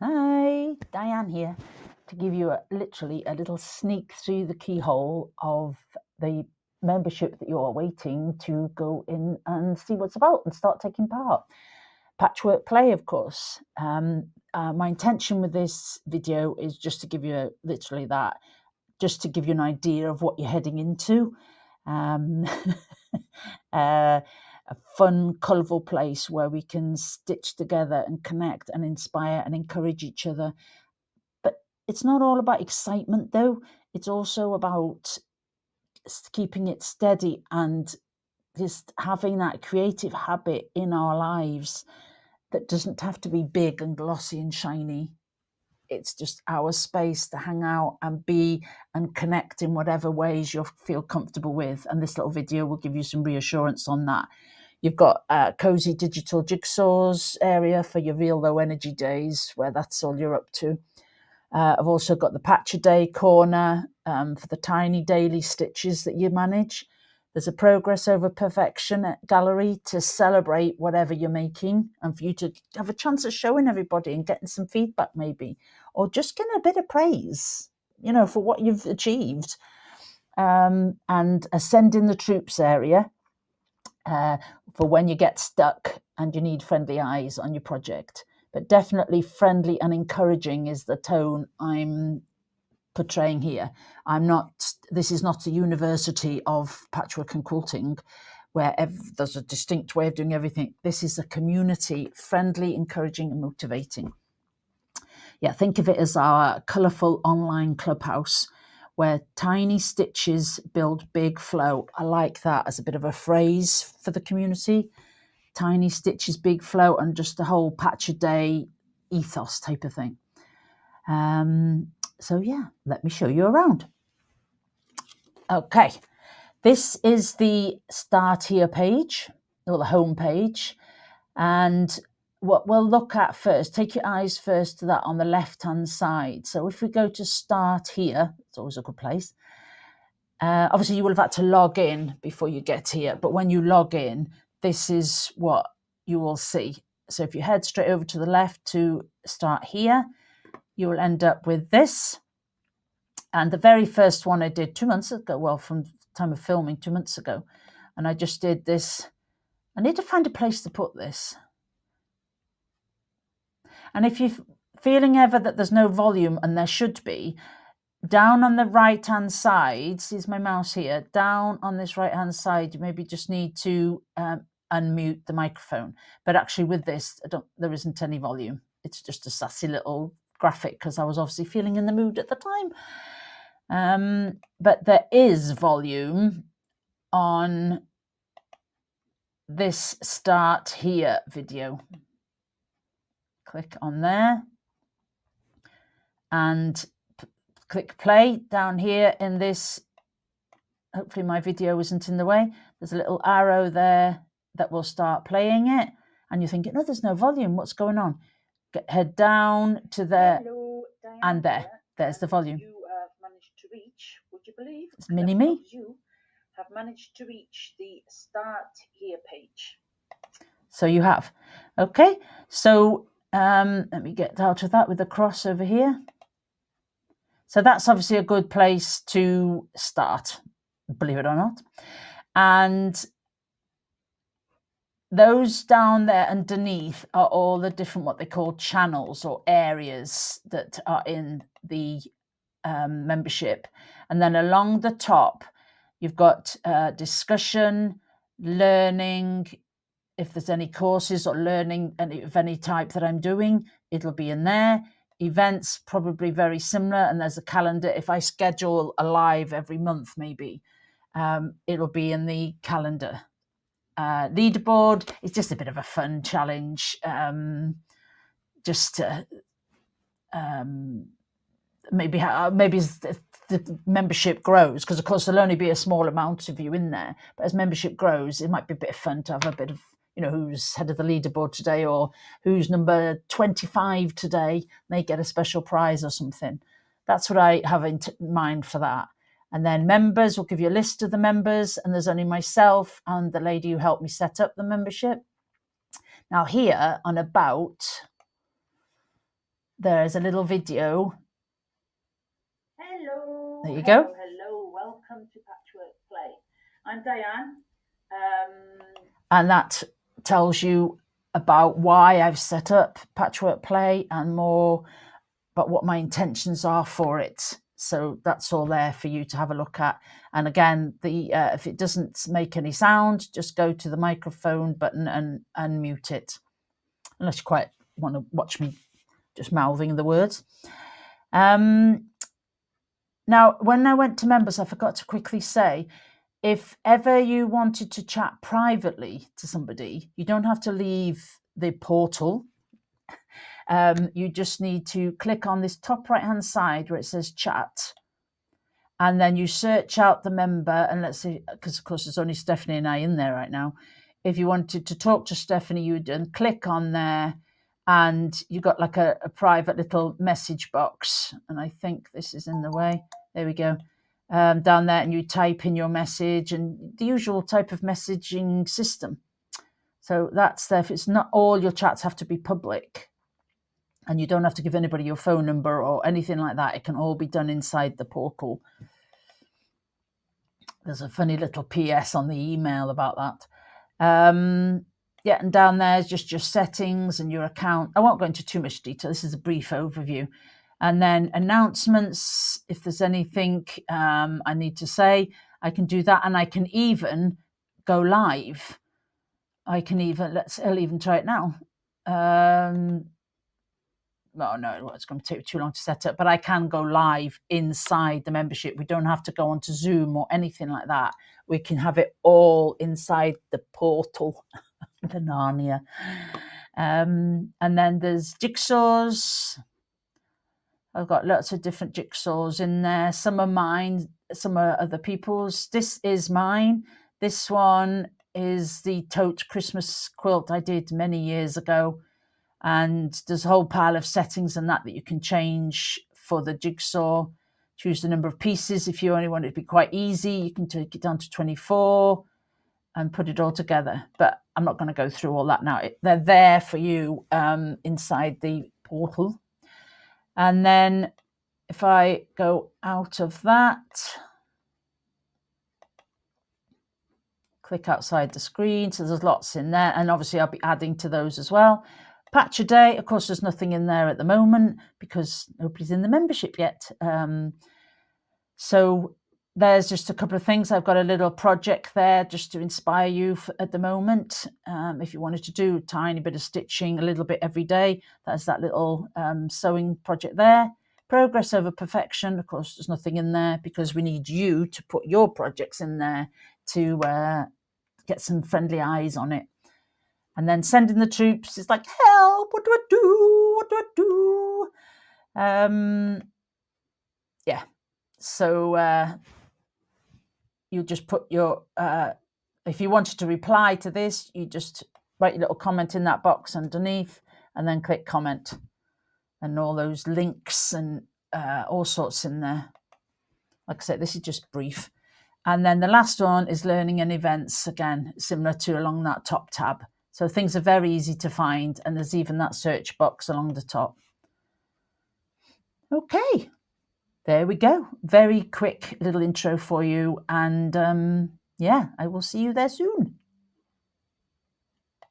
Hi, Diane here to give you literally a little sneak through the keyhole of the membership that you're waiting to go in and see what's about and start taking part. Patchwork play, of course. My intention with this video is just to give you literally that, just to give you an idea of what you're heading into. Um, a fun, colourful place where we can stitch together and connect and inspire and encourage each other. But it's not all about excitement, though. It's also about keeping it steady and just having that creative habit in our lives that doesn't have to be big and glossy and shiny. It's just our space to hang out and be and connect in whatever ways you feel comfortable with. And this little video will give you some reassurance on that. You've got Cosy digital jigsaws area for your real low energy days, where that's all you're up to. I've also got the patch a day corner for the tiny daily stitches that you manage. There's a progress over perfection gallery to celebrate whatever you're making and for you to have a chance of showing everybody and getting some feedback maybe, or just getting a bit of praise, for what you've achieved. And ascending the troops area for when you get stuck and you need friendly eyes on your project. But definitely friendly and encouraging is the tone I'm portraying here. This is not a university of patchwork and quilting where there's a distinct way of doing everything. This is a community, friendly, encouraging and motivating. Yeah, think of it as our colourful online clubhouse where tiny stitches build big flow. I like that as a bit of a phrase for the community. Tiny stitches, big flow, and just the whole patch a day ethos type of thing. So yeah, let me show you around. Okay, this is the Start Here page, or the home page. And what we'll look at first, take your eyes first to that on the left-hand side. So if we go to Start Here, it's always a good place. Obviously, you will have had to log in before you get here. But when you log in, this is what you will see. So if you head straight over to the left to Start Here, you will end up with this. And the very first one I did 2 months ago, well, from the time of filming 2 months ago, and I just did this. I need to find a place to put this. And if you're feeling ever that there's no volume, and there should be, down on the right-hand side, see my mouse here, down on this right-hand side, you maybe just need to unmute the microphone. But actually with this, there isn't any volume. It's just a sassy little graphic because I was obviously feeling in the mood at the time. But there is volume on this Start Here video. Click on there and click play down here in this. Hopefully my video isn't in the way. There's a little arrow there that will start playing it. And you're thinking, oh, there's no volume. What's going on? Head down to there. Hello, Diane, and there. There's the volume. You have managed to reach, would you believe? It's mini me. You have managed to reach the Start Here page. So you have. Okay. So let me get out of that with the cross over here. So that's obviously a good place to start, believe it or not. And those down there underneath are all the different, what they call channels or areas that are in the membership. And then along the top, you've got discussion, learning. If there's any courses or learning of any type that I'm doing, it'll be in there. Events, probably very similar. And there's a calendar. If I schedule a live every month, maybe, it'll be in the calendar. Leaderboard is just a bit of a fun challenge, just to maybe as the membership grows, because of course there'll only be a small amount of you in there, but as membership grows, it might be a bit of fun to have a bit of, who's head of the leaderboard today, or who's number 25 today, they get a special prize or something. That's what I have in mind for that. And then members, will give you a list of the members, and there's only myself and the lady who helped me set up the membership. Now here on about, there's a little video. Hello. There you go. Hello. Welcome to Patchwork Play. I'm Diane. And that tells you about why I've set up Patchwork Play and more about what my intentions are for it. So that's all there for you to have a look at. And again, if it doesn't make any sound, just go to the microphone button and unmute it, unless you quite want to watch me just mouthing the words. Now, when I went to members, I forgot to quickly say, if ever you wanted to chat privately to somebody, you don't have to leave the portal. You just need to click on this top right hand side where it says chat, and then you search out the member, and let's see, because of course there's only Stephanie and I in there right now. If you wanted to talk to Stephanie, you'd click on there, and you got like a private little message box, and I think this is in the way. There we go. Down there, and you type in your message, and the usual type of messaging system. So that's there. If it's not, all your chats have to be public, and you don't have to give anybody your phone number or anything like that. It can all be done inside the portal. There's a funny little PS on the email about that. Yeah, and down there is just your settings and your account. I won't go into too much detail. This is a brief overview. And then announcements, if there's anything I need to say, I can do that. And I can even go live. I'll even try it now. Oh no, it's going to take too long to set up, but I can go live inside the membership. We don't have to go onto Zoom or anything like that. We can have it all inside the portal, the Narnia. And then there's jigsaws. I've got lots of different jigsaws in there. Some are mine, some are other people's. This is mine. This one is the tote Christmas quilt I did many years ago. And there's a whole pile of settings and that you can change for the jigsaw. Choose the number of pieces. If you only want it to be quite easy, you can take it down to 24 and put it all together. But I'm not going to go through all that now. They're there for you inside the portal. And then if I go out of that, click outside the screen. So there's lots in there. And obviously I'll be adding to those as well. Patch a day, of course, there's nothing in there at the moment because nobody's in the membership yet. So there's just a couple of things. I've got a little project there just to inspire you at the moment. If you wanted to do a tiny bit of stitching, a little bit every day, that's that little sewing project there. Progress over perfection, of course, there's nothing in there because we need you to put your projects in there to get some friendly eyes on it. And then sending the troops is like, help, what do I do? What do I do? Yeah. So you just put your, if you wanted to reply to this, you just write your little comment in that box underneath and then click comment. And all those links and all sorts in there. Like I said, this is just brief. And then the last one is learning and events, again, similar to along that top tab. So things are very easy to find, and there's even that search box along the top. Okay, there we go. Very quick little intro for you. And yeah, I will see you there soon.